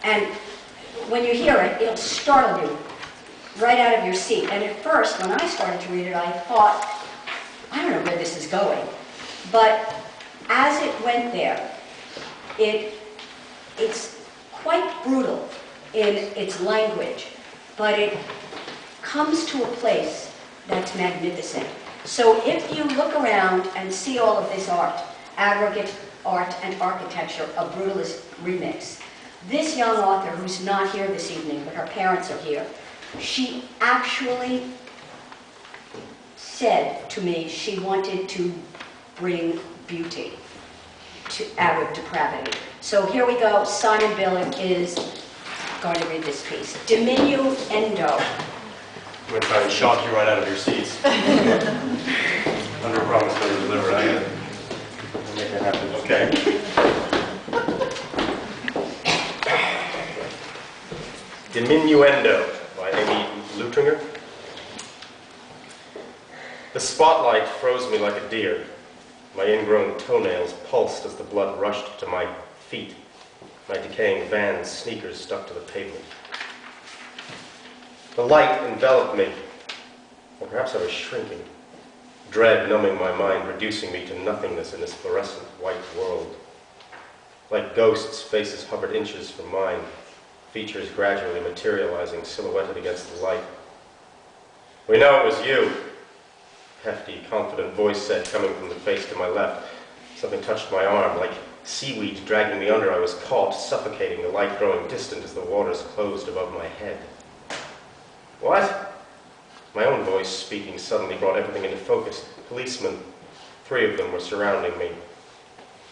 And when you hear it, it'll startle you right out of your seat. And at first, when I started to read it, I thought, I don't know where this is going. But as it went there, it's quite brutal in its language, but it comes to a place that's magnificent. So if you look around and see all of this art, aggregate art and architecture, a brutalist remix, this young author, who's not here this evening, but her parents are here, she actually said to me she wanted to bring beauty out of depravity. So here we go. Simon Billick is going to read this piece. Diminuendo. I'm going to try and shock you right out of your seats. Under promise, under deliver. I'll make that happen. Okay. Diminuendo by Amy Lutringer. The spotlight froze me like a deer. My ingrown toenails pulsed as the blood rushed to my feet. My decaying Vans sneakers stuck to the pavement. The light enveloped me, or perhaps I was shrinking. Dread numbing my mind, reducing me to nothingness in this fluorescent white world. Like ghosts, faces hovered inches from mine, features gradually materializing, silhouetted against the light. "We know it was you," hefty, confident voice said, coming from the face to my left. Something touched my arm, like seaweed dragging me under. I was caught, suffocating, the light growing distant as the waters closed above my head. "What?" My own voice, speaking suddenly, brought everything into focus. Policemen, 3 of them, were surrounding me.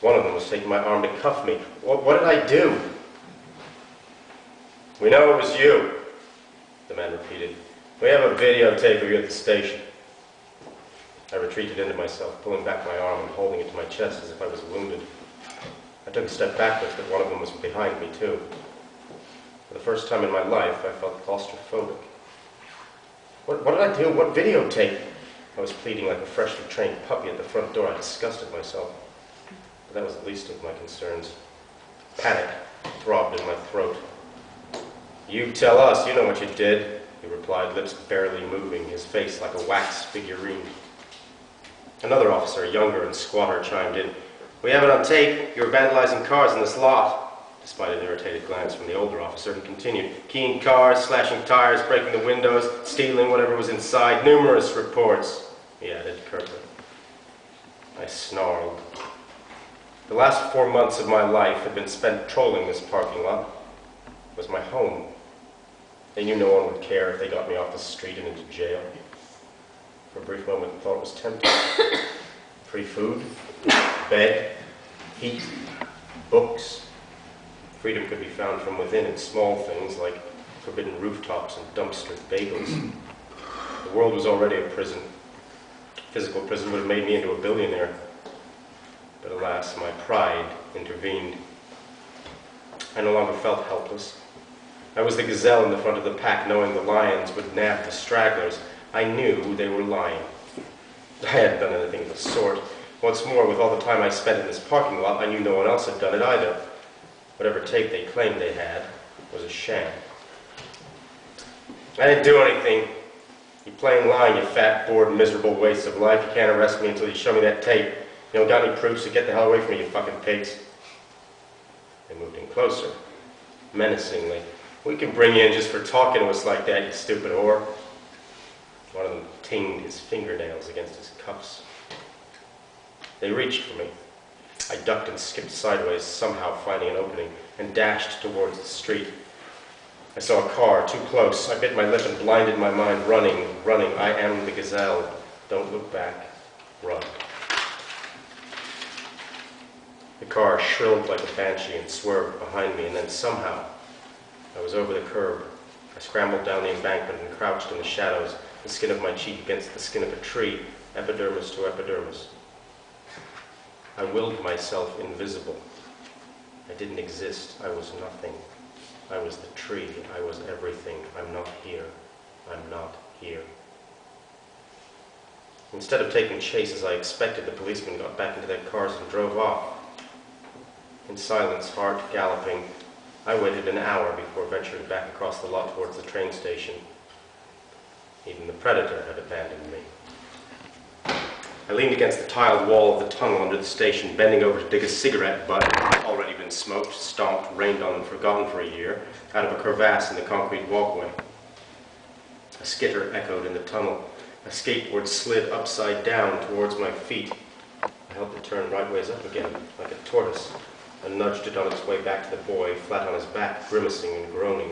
One of them was taking my arm to cuff me. What did I do? "We know it was you," the man repeated. "We have a videotape of you at the station." I retreated into myself, pulling back my arm and holding it to my chest as if I was wounded. I took a step backwards, but one of them was behind me, too. For the first time in my life, I felt claustrophobic. What did I do? What videotape? I was pleading like a freshly trained puppy at the front door. I disgusted myself. But that was the least of my concerns. Panic throbbed in my throat. "You tell us, you know what you did," he replied, lips barely moving, his face like a wax figurine. Another officer, younger and squatter, chimed in. "We have it on tape. You were vandalizing cars in this lot." Despite an irritated glance from the older officer, he continued, "Keying cars, slashing tires, breaking the windows, stealing whatever was inside. Numerous reports," he added curtly. I snarled. The last 4 months of my life had been spent trolling this parking lot. It was my home. They knew no one would care if they got me off the street and into jail. For a brief moment, I thought it was tempting. Free food, bed, heat, books. Freedom could be found from within in small things like forbidden rooftops and dumpster bagels. The world was already a prison. Physical prison would have made me into a billionaire. But alas, my pride intervened. I no longer felt helpless. I was the gazelle in the front of the pack, knowing the lions would nab the stragglers. I knew they were lying. I hadn't done anything of the sort. What's more, with all the time I spent in this parking lot, I knew no one else had done it either. Whatever tape they claimed they had was a sham. "I didn't do anything. You plain lying, you fat, bored, miserable waste of life. You can't arrest me until you show me that tape. You don't got any proof, so get the hell away from me, you fucking pigs." They moved in closer, menacingly. "We can bring you in just for talking to us like that, you stupid whore." One of them tinged his fingernails against his cuffs. They reached for me. I ducked and skipped sideways, somehow finding an opening, and dashed towards the street. I saw a car, too close. I bit my lip and blinded my mind, running, running. I am the gazelle. Don't look back. Run. The car shrilled like a banshee and swerved behind me, and then somehow I was over the curb. I scrambled down the embankment and crouched in the shadows, the skin of my cheek against the skin of a tree, epidermis to epidermis. I willed myself invisible. I didn't exist. I was nothing. I was the tree. I was everything. I'm not here. I'm not here. Instead of taking chase as I expected, the policemen got back into their cars and drove off. In silence, heart galloping, I waited an hour before venturing back across the lot towards the train station. Even the predator had abandoned me. I leaned against the tiled wall of the tunnel under the station, bending over to dig a cigarette butt, already been smoked, stomped, rained on, and forgotten for a year, out of a crevasse in the concrete walkway. A skitter echoed in the tunnel. A skateboard slid upside down towards my feet. I helped it turn right ways up again, like a tortoise, and nudged it on its way back to the boy, flat on his back, grimacing and groaning.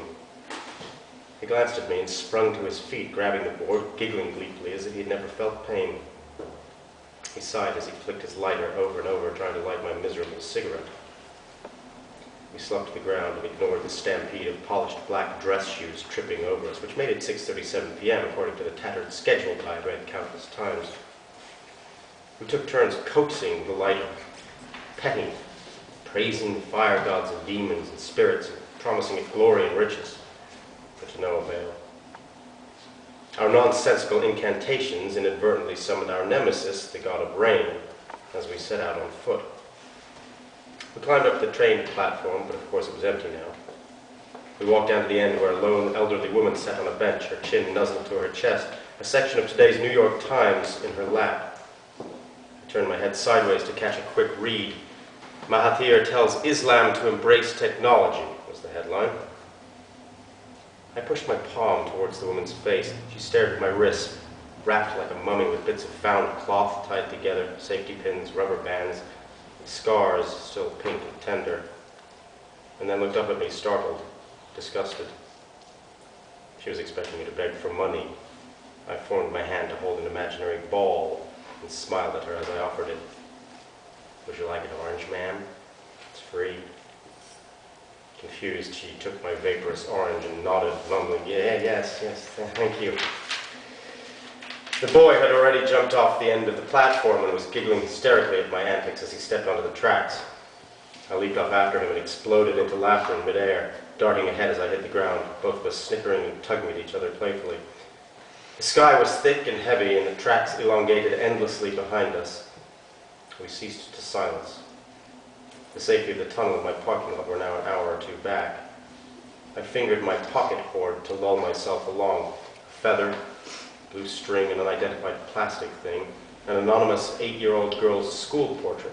He glanced at me and sprung to his feet, grabbing the board, giggling gleefully as if he had never felt pain. He sighed as he flicked his lighter over and over, trying to light my miserable cigarette. We slumped to the ground and ignored the stampede of polished black dress shoes tripping over us, which made it 6:37 p.m. according to the tattered schedule I had read countless times. We took turns coaxing the lighter, petting, praising the fire gods and demons and spirits, and promising it glory and riches, but to no avail. Our nonsensical incantations inadvertently summoned our nemesis, the god of rain, as we set out on foot. We climbed up the train platform, but of course it was empty now. We walked down to the end where a lone elderly woman sat on a bench, her chin nuzzled to her chest, a section of today's New York Times in her lap. I turned my head sideways to catch a quick read. Mahathir tells Islam to embrace technology, was the headline. I pushed my palm towards the woman's face. She stared at my wrist, wrapped like a mummy with bits of found cloth tied together, safety pins, rubber bands, scars still pink and tender, and then looked up at me, startled, disgusted. She was expecting me to beg for money. I formed my hand to hold an imaginary ball and smiled at her as I offered it. Would you like an orange, ma'am? It's free. Confused, she took my vaporous orange and nodded, mumbling, yes, thank you. The boy had already jumped off the end of the platform and was giggling hysterically at my antics as he stepped onto the tracks. I leaped up after him and exploded into laughter in midair, darting ahead as I hit the ground, both of us snickering and tugging at each other playfully. The sky was thick and heavy, and the tracks elongated endlessly behind us. We ceased to silence. The safety of the tunnel and my parking lot were now an hour or two back. I fingered my pocket cord to lull myself along. A feather, blue string, an unidentified plastic thing, an anonymous 8-year-old girl's school portrait.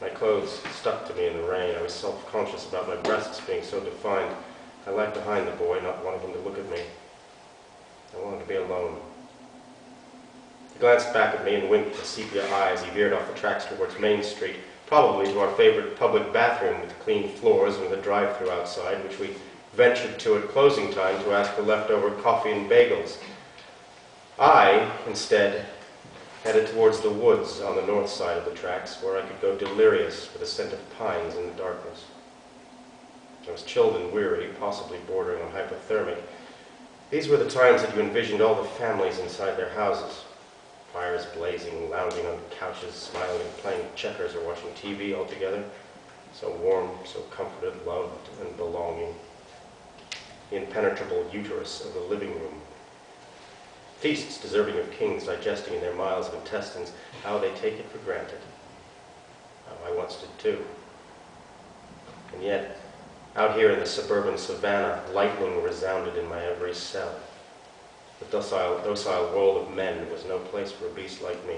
My clothes stuck to me in the rain. I was self-conscious about my breasts being so defined. I lagged behind the boy, not wanting him to look at me. I wanted to be alone. He glanced back at me and winked with a sepia eye as he veered off the tracks towards Main Street, probably to our favorite public bathroom with clean floors and with a drive-thru outside, which we ventured to at closing time to ask for leftover coffee and bagels. I, instead, headed towards the woods on the north side of the tracks, where I could go delirious with the scent of pines in the darkness. I was chilled and weary, possibly bordering on hypothermic. These were the times that you envisioned all the families inside their houses. Fires blazing, lounging on couches, smiling and playing checkers or watching TV all together. So warm, so comforted, loved, and belonging. The impenetrable uterus of the living room. Feasts deserving of kings digesting in their miles of intestines, how they take it for granted. How I once did too. And yet, out here in the suburban savannah, lightning resounded in my every cell. The docile world of men was no place for a beast like me.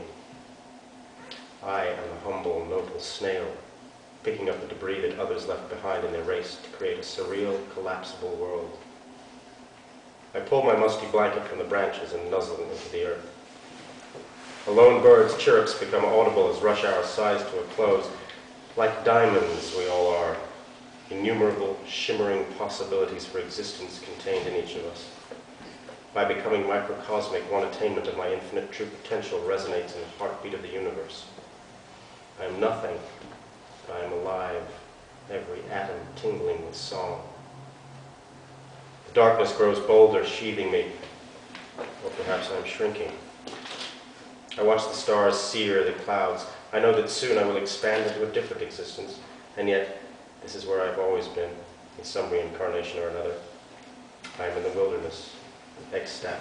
I am the humble, noble snail, picking up the debris that others left behind in their race to create a surreal, collapsible world. I pull my musty blanket from the branches and nuzzle into the earth. A lone bird's chirrups become audible as rush hour sighs to a close. Like diamonds, we all are. Innumerable, shimmering possibilities for existence contained in each of us. By becoming microcosmic, one attainment of my infinite true potential resonates in the heartbeat of the universe. I am nothing, but I am alive, every atom tingling with song. The darkness grows bolder, sheathing me, or perhaps I'm shrinking. I watch the stars sear the clouds. I know that soon I will expand into a different existence, and yet this is where I've always been, in some reincarnation or another. I am in the wilderness, ecstatic.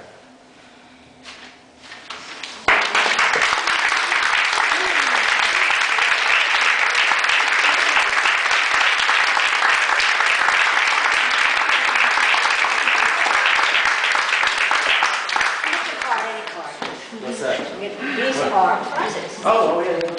part. What's that? These are prizes. Oh, yeah, yeah.